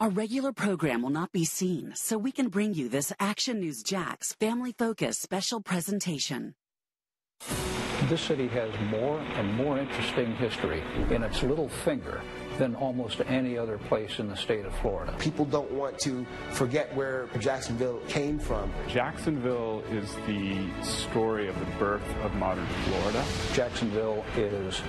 Our regular program will not be seen, so we can bring you this Action News Jax Family Focus special presentation. This city has more and more interesting history in its little finger than almost any other place in the state of Florida. People don't want to forget where Jacksonville came from. Jacksonville is the story of the birth of modern Florida. Jacksonville is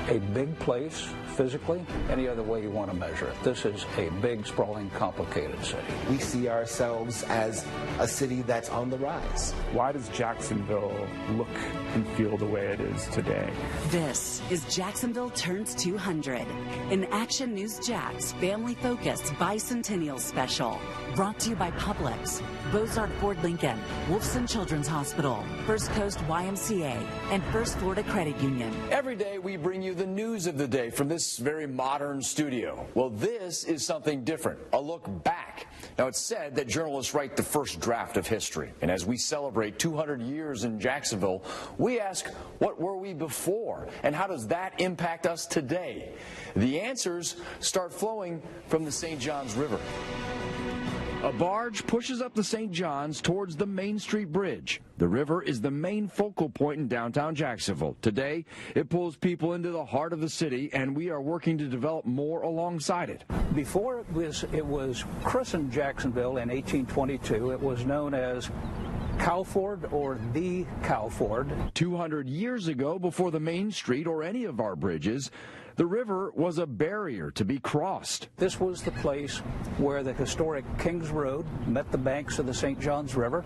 a big place physically, any other way you want to measure it. This is a big, sprawling, complicated city. We see ourselves as a city that's on the rise. Why does Jacksonville look and feel the way it is today? This is Jacksonville Turns 200, an Action News Jax Family Focused Bicentennial Special. Brought to you by Publix, Bozarth Ford Lincoln, Wolfson Children's Hospital, First Coast YMCA, and First Florida Credit Union. Every day we bring you the news of the day from this very modern studio. Well, this is something different, a look back. Now, it's said that journalists write the first draft of history. And as we celebrate 200 years in Jacksonville, we ask, what were we before? And how does that impact us today? The answers start flowing from the St. Johns River. A barge pushes up the St. Johns towards the Main Street Bridge. The river is the main focal point in downtown Jacksonville. Today, it pulls people into the heart of the city, and we are working to develop more alongside it. Before it was christened Jacksonville in 1822, it was known as Cowford or the Cowford. 200 years ago, before the Main Street or any of our bridges, the river was a barrier to be crossed. This was the place where the historic Kings Road met the banks of the St. Johns River,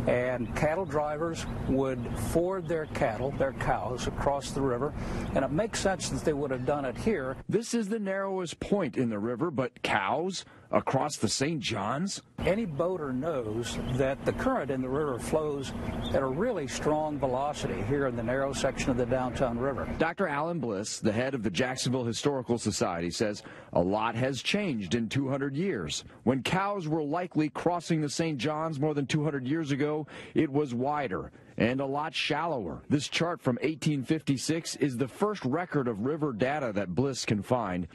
and cattle drivers would ford their cattle, their cows, across the river, and it makes sense that they would have done it here. This is the narrowest point in the river, but cows across the St. Johns? Any boater knows that the current in the river flows at a really strong velocity here in the narrow section of the downtown river. Dr. Alan Bliss, the head of the Jacksonville Historical Society, says a lot has changed in 200 years. When cows were likely crossing the St. Johns more than 200 years ago, it was wider and a lot shallower. This chart from 1856 is the first record of river data that Bliss can find.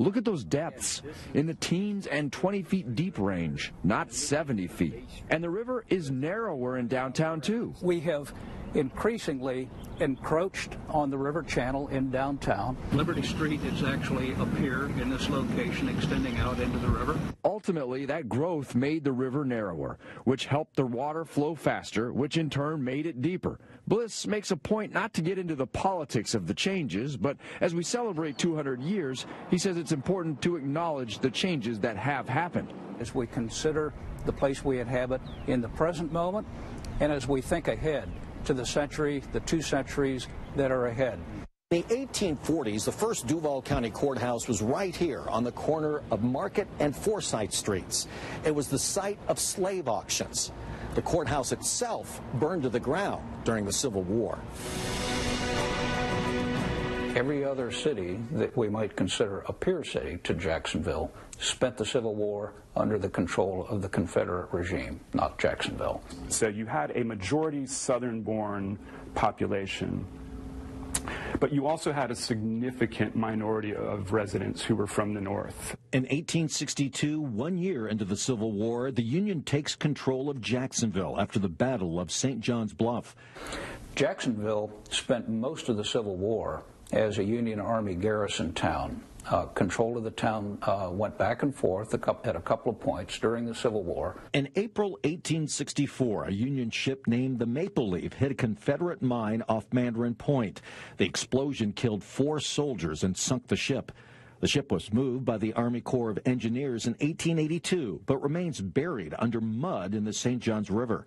Look at those depths, in the teens and 20 feet deep range, not 70 feet. And the river is narrower in downtown, too. We have increasingly encroached on the river channel in downtown. Liberty Street is actually up here in this location, extending out into the river. Ultimately, that growth made the river narrower, which helped the water flow faster, which in turn made it deeper. Bliss makes a point not to get into the politics of the changes, but as we celebrate 200 years, he says it's important to acknowledge the changes that have happened. As we consider the place we inhabit in the present moment, and as we think ahead to the century, the 2 centuries that are ahead. In the 1840s, the first Duval County Courthouse was right here on the corner of Market and Forsyth Streets. It was the site of slave auctions. The courthouse itself burned to the ground during the Civil War. Every other city that we might consider a peer city to Jacksonville spent the Civil War under the control of the Confederate regime, not Jacksonville. So you had a majority Southern-born population, but you also had a significant minority of residents who were from the North. In 1862, 1 year into the Civil War, the Union takes control of Jacksonville after the Battle of St. John's Bluff. Jacksonville spent most of the Civil War as a Union Army garrison town. Control of the town went back and forth at a couple of points during the Civil War. In April 1864, a Union ship named the Maple Leaf hit a Confederate mine off Mandarin Point. The explosion killed 4 soldiers and sunk the ship. The ship was moved by the Army Corps of Engineers in 1882, but remains buried under mud in the St. Johns River.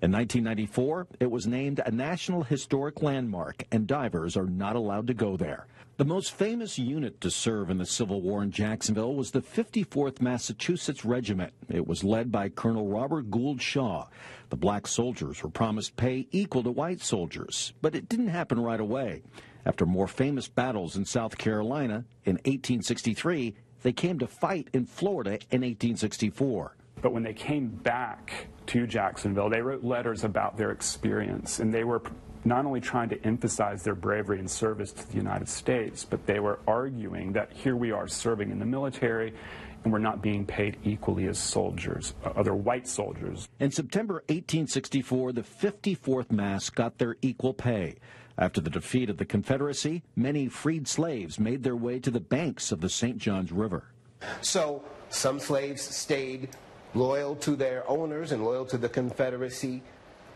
In 1994, it was named a National Historic Landmark, and divers are not allowed to go there. The most famous unit to serve in the Civil War in Jacksonville was the 54th Massachusetts Regiment. It was led by Colonel Robert Gould Shaw. The black soldiers were promised pay equal to white soldiers, but it didn't happen right away. After more famous battles in South Carolina in 1863, they came to fight in Florida in 1864. But when they came back to Jacksonville, they wrote letters about their experience, and they were not only trying to emphasize their bravery and service to the United States, but they were arguing that here we are serving in the military, and were not being paid equally as soldiers, other white soldiers. In September 1864, the 54th Mass got their equal pay. After the defeat of the Confederacy, many freed slaves made their way to the banks of the St. Johns River. So some slaves stayed loyal to their owners and loyal to the Confederacy.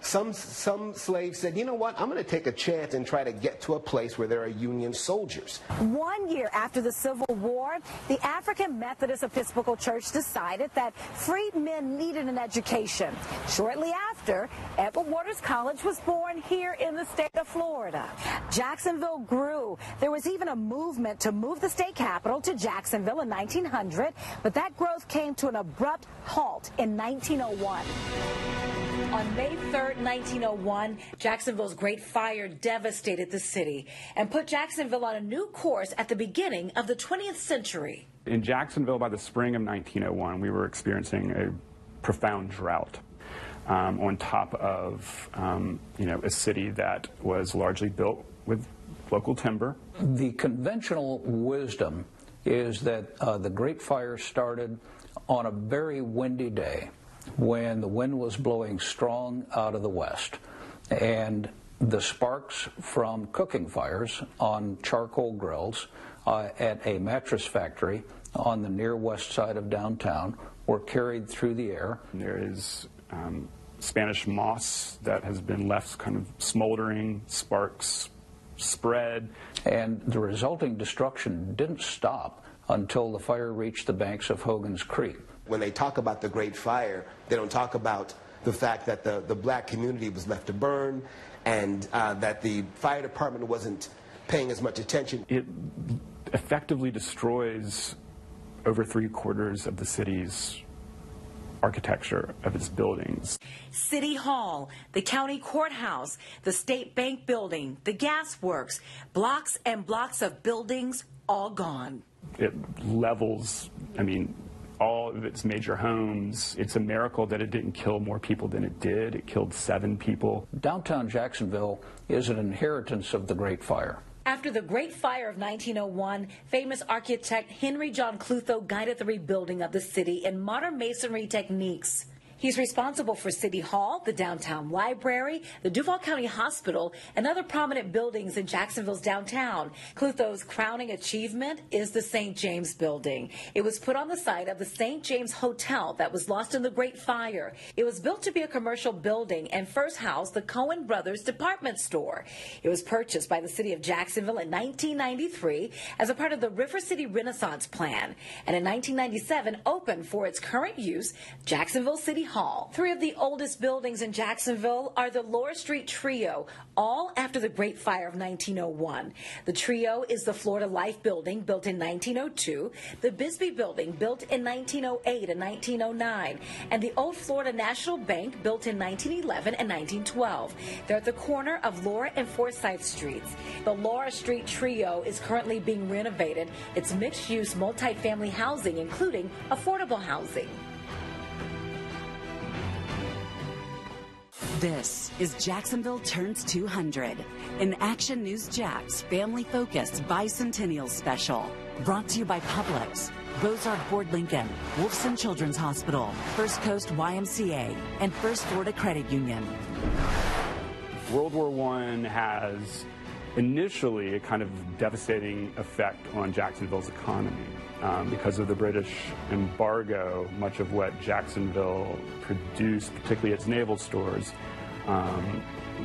Some slaves said, you know what, I'm going to take a chance and try to get to a place where there are Union soldiers. 1 year after the Civil War, the African Methodist Episcopal Church decided that freed men needed an education. Shortly after, Edward Waters College was born here in the state of Florida. Jacksonville grew. There was even a movement to move the state capital to Jacksonville in 1900, but that growth came to an abrupt halt in 1901. On May 3rd, 1901, Jacksonville's Great Fire devastated the city and put Jacksonville on a new course at the beginning of the 20th century. In Jacksonville, by the spring of 1901, we were experiencing a profound drought on top of, a city that was largely built with local timber. The conventional wisdom is that the Great Fire started on a very windy day, when the wind was blowing strong out of the west, and the sparks from cooking fires on charcoal grills at a mattress factory on the near west side of downtown were carried through the air. There is Spanish moss that has been left kind of smoldering, sparks spread. And the resulting destruction didn't stop until the fire reached the banks of Hogan's Creek. When they talk about the Great Fire, they don't talk about the fact that the black community was left to burn and that the fire department wasn't paying as much attention. It effectively destroys over 3/4 of the city's architecture of its buildings. City Hall, the county courthouse, the state bank building, the gas works, blocks and blocks of buildings all gone. It levels, all of its major homes. It's a miracle that it didn't kill more people than it did. It killed 7 people. Downtown Jacksonville is an inheritance of the Great Fire. After the Great Fire of 1901, famous architect Henry John Clutho guided the rebuilding of the city in modern masonry techniques. He's responsible for City Hall, the downtown library, the Duval County Hospital, and other prominent buildings in Jacksonville's downtown. Clutho's crowning achievement is the St. James Building. It was put on the site of the St. James Hotel that was lost in the Great Fire. It was built to be a commercial building and first housed the Cohen Brothers department store. It was purchased by the city of Jacksonville in 1993 as a part of the River City Renaissance Plan, and in 1997 opened for its current use, Jacksonville City Hall. 3 of the oldest buildings in Jacksonville are the Laura Street Trio, all after the Great Fire of 1901. The Trio is the Florida Life Building, built in 1902, the Bisbee Building, built in 1908 and 1909, and the Old Florida National Bank, built in 1911 and 1912. They're at the corner of Laura and Forsyth Streets. The Laura Street Trio is currently being renovated. It's mixed-use multifamily housing, including affordable housing. This is Jacksonville Turns 200, an Action News Jax family-focused Bicentennial special. Brought to you by Publix, Bozarth Ford Lincoln, Wolfson Children's Hospital, First Coast YMCA, and First Florida Credit Union. World War I has initially a kind of devastating effect on Jacksonville's economy. Because of the British embargo, much of what Jacksonville produced, particularly its naval stores,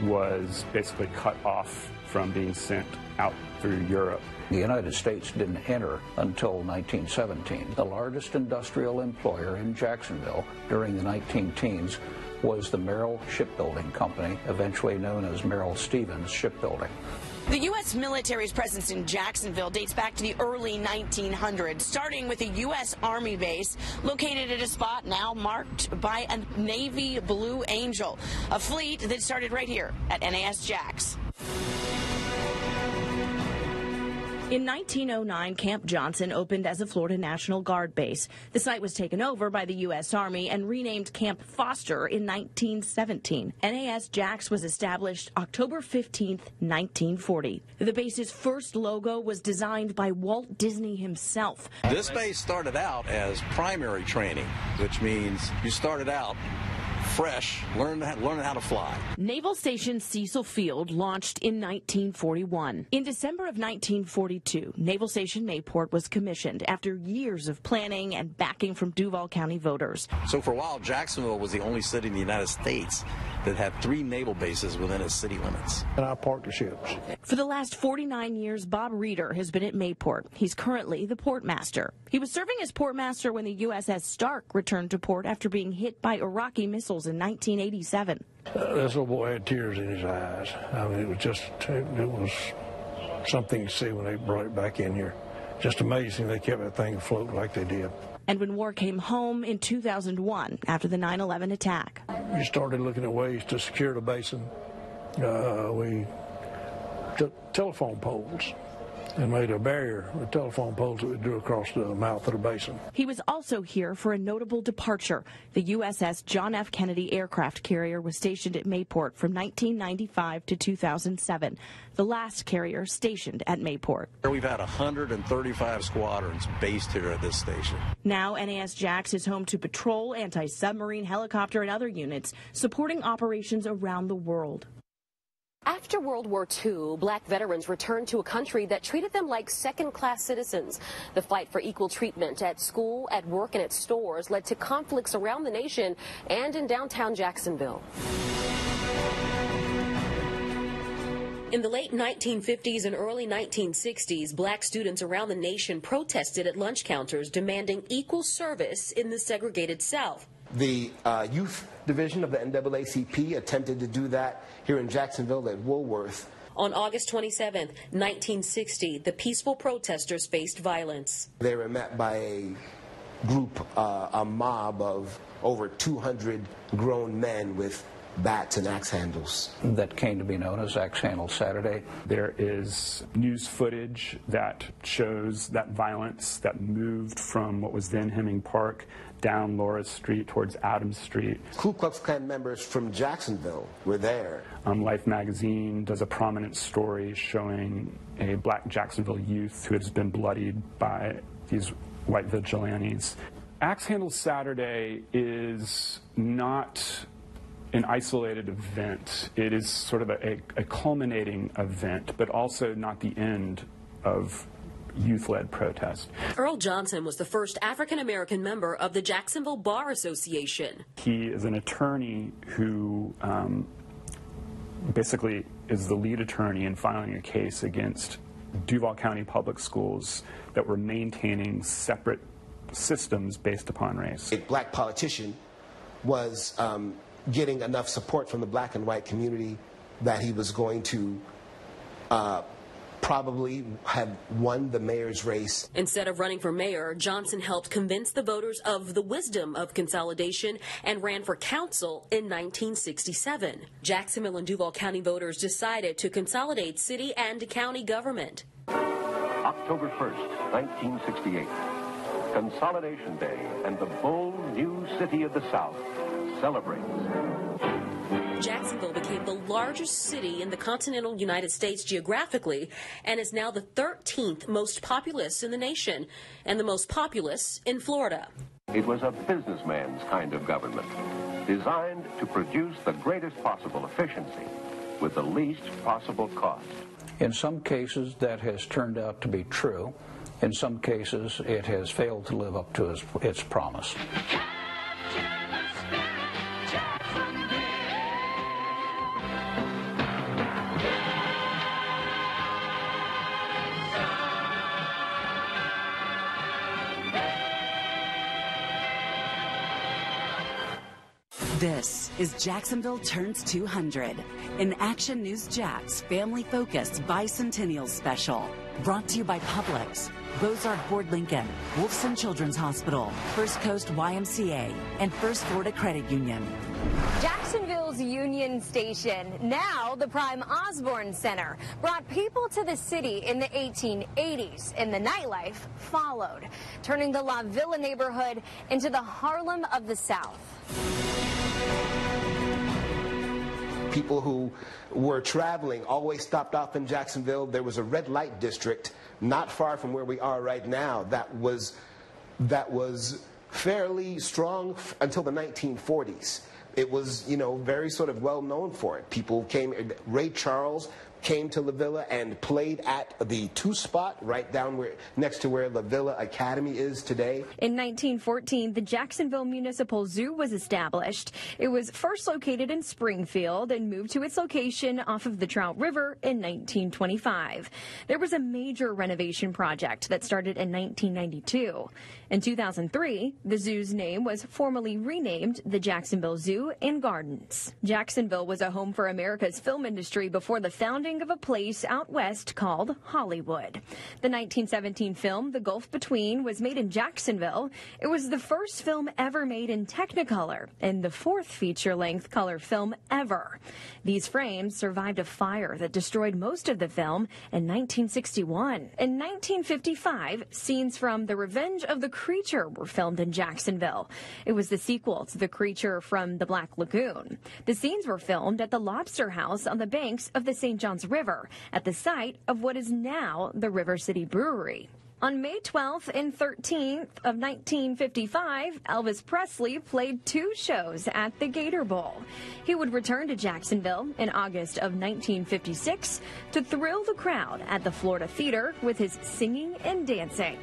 was basically cut off from being sent out through Europe. The United States didn't enter until 1917. The largest industrial employer in Jacksonville during the 19-teens was the Merrill Shipbuilding Company, eventually known as Merrill Stevens Shipbuilding. The U.S. military's presence in Jacksonville dates back to the early 1900s, starting with a U.S. Army base located at a spot now marked by a Navy Blue Angel, a fleet that started right here at NAS Jax. In 1909, Camp Johnson opened as a Florida National Guard base. The site was taken over by the U.S. Army and renamed Camp Foster in 1917. NAS Jax was established October 15, 1940. The base's first logo was designed by Walt Disney himself. This base started out as primary training, which means you started out fresh, learning how to fly. Naval Station Cecil Field launched in 1941. In December of 1942, Naval Station Mayport was commissioned after years of planning and backing from Duval County voters. So for a while, Jacksonville was the only city in the United States that had 3 naval bases within its city limits. And our partnerships. For the last 49 years, Bob Reeder has been at Mayport. He's currently the portmaster. He was serving as portmaster when the USS Stark returned to port after being hit by Iraqi missiles in 1987. This little boy had tears in his eyes. I mean, it was something to see when they brought it back in here. Just amazing they kept that thing afloat like they did. And when war came home in 2001, after the 9/11 attack, we started looking at ways to secure the basin. We took telephone poles and made a barrier with telephone poles that we drew across the mouth of the basin. He was also here for a notable departure. The USS John F. Kennedy aircraft carrier was stationed at Mayport from 1995 to 2007, the last carrier stationed at Mayport. We've had 135 squadrons based here at this station. Now, NAS Jax is home to patrol, anti-submarine, helicopter, and other units supporting operations around the world. After World War II, black veterans returned to a country that treated them like second-class citizens. The fight for equal treatment at school, at work, and at stores led to conflicts around the nation and in downtown Jacksonville. In the late 1950s and early 1960s, black students around the nation protested at lunch counters demanding equal service in the segregated South. The youth division of the NAACP attempted to do that here in Jacksonville at Woolworth. On August 27, 1960, the peaceful protesters faced violence. They were met by a group, a mob of over 200 grown men with bats and axe handles. That came to be known as Axe Handle Saturday. There is news footage that shows that violence that moved from what was then Hemming Park down Laura Street towards Adams Street. Ku Klux Klan members from Jacksonville were there. Life magazine does a prominent story showing a black Jacksonville youth who has been bloodied by these white vigilantes. Axe Handle Saturday is not an isolated event. It is sort of a culminating event, but also not the end of youth-led protest. Earl Johnson was the first African-American member of the Jacksonville Bar Association. He is an attorney who basically is the lead attorney in filing a case against Duval County Public Schools that were maintaining separate systems based upon race. A black politician was getting enough support from the black and white community that he was going to probably have won the mayor's race. Instead of running for mayor, Johnson helped convince the voters of the wisdom of consolidation and ran for council in 1967. Jacksonville and Duval County voters decided to consolidate city and county government. October 1st, 1968. Consolidation Day, and the bold new city of the South celebrates. Jacksonville became the largest city in the continental United States geographically and is now the 13th most populous in the nation and the most populous in Florida. It was a businessman's kind of government, designed to produce the greatest possible efficiency with the least possible cost. In some cases, that has turned out to be true. In some cases, it has failed to live up to its promise. This is Jacksonville Turns 200, an Action News Jax family-focused Bicentennial special, brought to you by Publix, Bozarth Ford Lincoln, Wolfson Children's Hospital, First Coast YMCA, and First Florida Credit Union. Jacksonville's Union Station, now the Prime Osborne Center, brought people to the city in the 1880s, and the nightlife followed, turning the La Villa neighborhood into the Harlem of the South. People who were traveling always stopped off in Jacksonville. There was a red light district not far from where we are right now that was fairly strong until the 1940s. It was, you know, very sort of well known for it. People came, Ray Charles came to La Villa and played at the 2 spot right down next to where La Villa Academy is today. In 1914, the Jacksonville Municipal Zoo was established. It was first located in Springfield and moved to its location off of the Trout River in 1925. There was a major renovation project that started in 1992. In 2003, the zoo's name was formally renamed the Jacksonville Zoo and Gardens. Jacksonville was a home for America's film industry before the founding of a place out west called Hollywood. The 1917 film The Gulf Between was made in Jacksonville. It was the first film ever made in Technicolor and the 4th feature-length color film ever. These frames survived a fire that destroyed most of the film in 1961. In 1955, scenes from The Revenge of the Creature were filmed in Jacksonville. It was the sequel to The Creature from the Black Lagoon. The scenes were filmed at the Lobster House on the banks of the St. Johns River, at the site of what is now the River City Brewery. On May 12th and 13th of 1955, Elvis Presley played 2 shows at the Gator Bowl. He would return to Jacksonville in August of 1956 to thrill the crowd at the Florida Theater with his singing and dancing.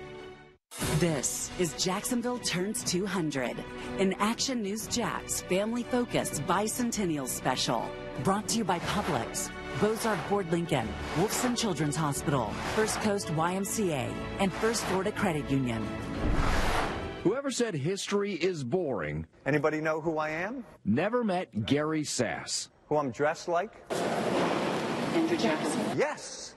This is Jacksonville Turns 200, an Action News Jax family-focused Bicentennial special. Brought to you by Publix, Bozarth Ford Lincoln, Wolfson Children's Hospital, First Coast YMCA, and First Florida Credit Union. Whoever said history is boring. Anybody know who I am? Never met Gary Sass. Who I'm dressed like? Andrew Jackson. Yes.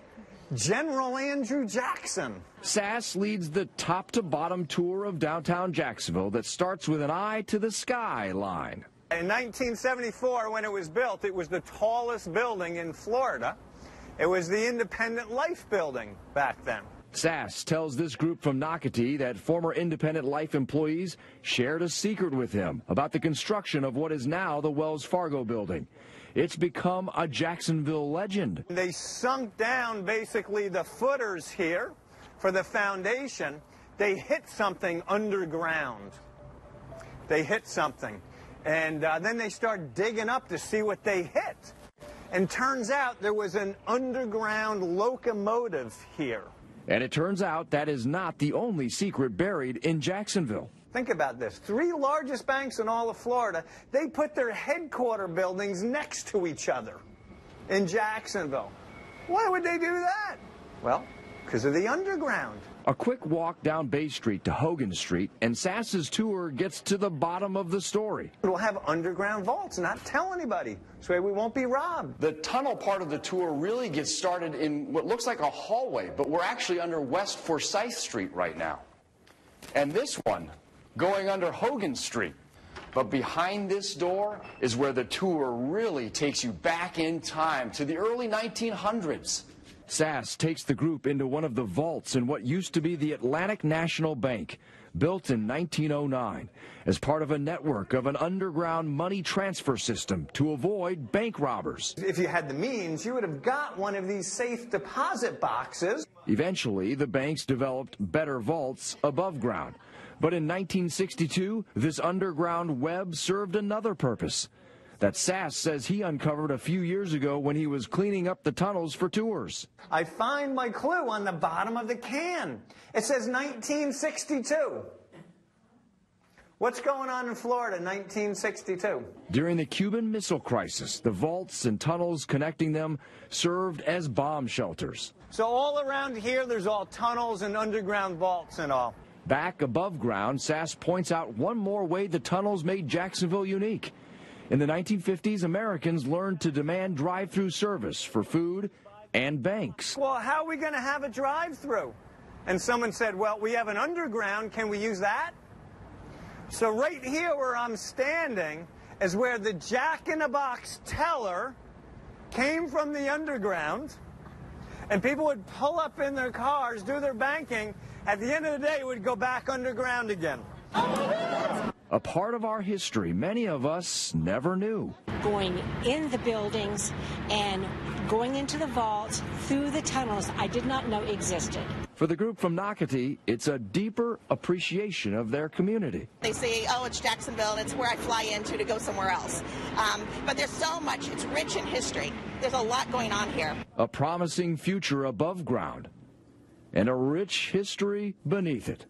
General Andrew Jackson. Sass leads the top-to-bottom tour of downtown Jacksonville that starts with an eye to the sky line. In 1974, when it was built, it was the tallest building in Florida. It was the Independent Life building back then. Sass tells this group from Nocatee that former Independent Life employees shared a secret with him about the construction of what is now the Wells Fargo building. It's become a Jacksonville legend. They sunk down basically the footers here for the foundation. They hit something underground. They hit something. And then they start digging up to see what they hit. And turns out there was an underground locomotive here. And it turns out that is not the only secret buried in Jacksonville. Think about this. 3 largest banks in all of Florida, they put their headquarter buildings next to each other in Jacksonville. Why would they do that? Well, because of the underground. A quick walk down Bay Street to Hogan Street, and Sass's tour gets to the bottom of the story. We'll have underground vaults, not tell anybody, so we won't be robbed. The tunnel part of the tour really gets started in what looks like a hallway, but we're actually under West Forsyth Street right now. And this one, going under Hogan Street. But behind this door is where the tour really takes you back in time to the early 1900s. Sass takes the group into one of the vaults in what used to be the Atlantic National Bank, built in 1909 as part of a network of an underground money transfer system to avoid bank robbers. If you had the means, you would have got one of these safe deposit boxes. Eventually, the banks developed better vaults above ground. But in 1962, this underground web served another purpose that Sass says he uncovered a few years ago when he was cleaning up the tunnels for tours. I find my clue on the bottom of the can. It says 1962. What's going on in Florida in 1962? During the Cuban Missile Crisis, the vaults and tunnels connecting them served as bomb shelters. So all around here, there's all tunnels and underground vaults and all. Back above ground, Sass points out one more way the tunnels made Jacksonville unique. In the 1950s, Americans learned to demand drive-through service for food and banks. Well, how are we going to have a drive-through? And someone said, well, we have an underground, can we use that? So right here where I'm standing is where the Jack-in-the-Box teller came from the underground, and people would pull up in their cars, do their banking. At the end of the day, it would go back underground again. A part of our history many of us never knew. Going in the buildings and going into the vaults, through the tunnels I did not know existed. For the group from Nocatee, it's a deeper appreciation of their community. They say, oh, it's Jacksonville, and it's where I fly into to go somewhere else. But there's so much. It's rich in history. There's a lot going on here. A promising future above ground and a rich history beneath it.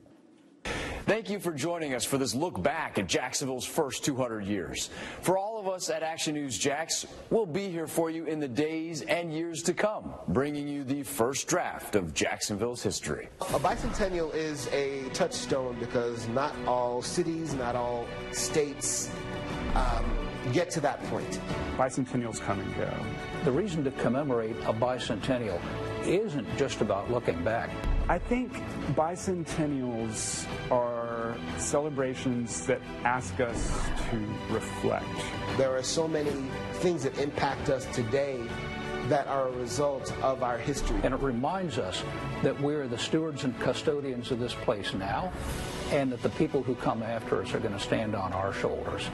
Thank you for joining us for this look back at Jacksonville's first 200 years. For all of us at Action News Jax, we'll be here for you in the days and years to come, bringing you the first draft of Jacksonville's history. A bicentennial is a touchstone because not all cities, not all states get to that point. Bicentennials come and go. The reason to commemorate a bicentennial isn't just about looking back. I think bicentennials are celebrations that ask us to reflect. There are so many things that impact us today that are a result of our history. And it reminds us that we're the stewards and custodians of this place now, and that the people who come after us are going to stand on our shoulders.